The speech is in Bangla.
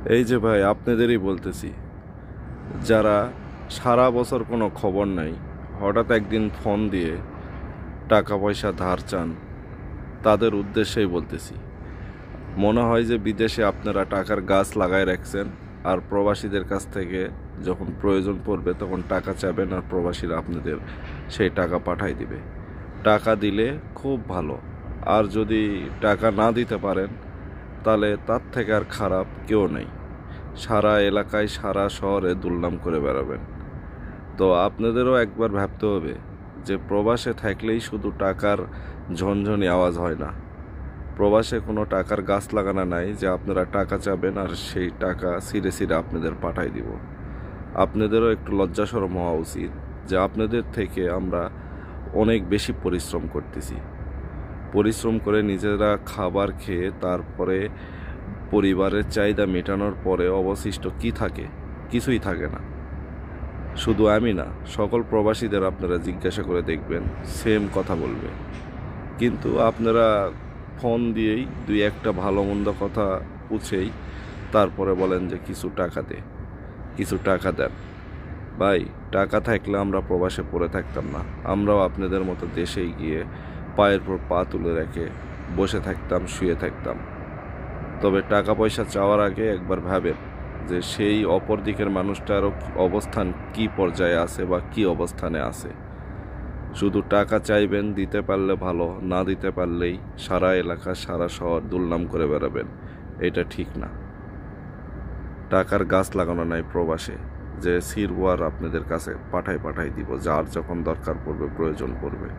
এই যে ভাই, আপনাদেরই বলতেছি, যারা সারা বছর কোনো খবর নাই, হঠাৎ একদিন ফোন দিয়ে টাকা পয়সা ধার চান, তাদের উদ্দেশ্যেই বলতেছি। মনে হয় যে বিদেশে আপনারা টাকার গাছ লাগায় রাখছেন, আর প্রবাসীদের কাছ থেকে যখন প্রয়োজন পড়বে তখন টাকা চাবেন, আর প্রবাসীরা আপনাদের সেই টাকা পাঠাই দিবে। টাকা দিলে খুব ভালো, আর যদি টাকা না দিতে পারেন তাহলে তার থেকে আর খারাপ কেউ নেই। সারা এলাকায় সারা শহরে দুর্নাম করে বেড়াবেন। তো আপনাদেরও একবার ভাবতে হবে যে প্রবাসে থাকলেই শুধু টাকার ঝনঝনি আওয়াজ হয় না। প্রবাসে কোনো টাকার গাছ লাগানো নাই যে আপনারা টাকা চাবেন আর সেই টাকা ছিঁড়ে ছিঁড়ে আপনাদের পাঠাই দিব। আপনাদেরও একটু লজ্জা শরম হওয়া উচিত যে আপনাদের থেকে আমরা অনেক বেশি পরিশ্রম করতেছি। পরিশ্রম করে নিজেরা খাবার খেয়ে তারপরে পরিবারের চাহিদা মেটানোর পরে অবশিষ্ট কি থাকে? কিছুই থাকে না। শুধু আমি না, সকল প্রবাসীদের আপনারা জিজ্ঞাসা করে দেখবেন, সেম কথা বলবে। কিন্তু আপনারা ফোন দিয়েই দুই একটা ভালো মন্দ কথা পুছেই তারপরে বলেন যে কিছু টাকা দে, কিছু টাকা দেন। ভাই, টাকা থাকলে আমরা প্রবাসে পড়ে থাকতাম না। আমরাও আপনাদের মতো দেশেই গিয়ে পায়ের পর পা তুলে রেখে বসে থাকতাম, শুয়ে থাকতাম। তবে টাকা পয়সা চাওয়ার আগে একবার ভাবেন যে সেই অপর দিকের মানুষটারও অবস্থান কি পর্যায়ে আছে বা কি অবস্থানে আছে। শুধু টাকা চাইবেন, দিতে পারলে ভালো, না দিতে পারলেই সারা এলাকা সারা শহর দুর্নাম করে বেড়াবেন। এটা ঠিক না। টাকার গাছ লাগানো নাই প্রবাসে যে সিরবো আর আপনাদের কাছে পাঠাই পাঠাই দিব, যার যখন দরকার পড়বে, প্রয়োজন পড়বে।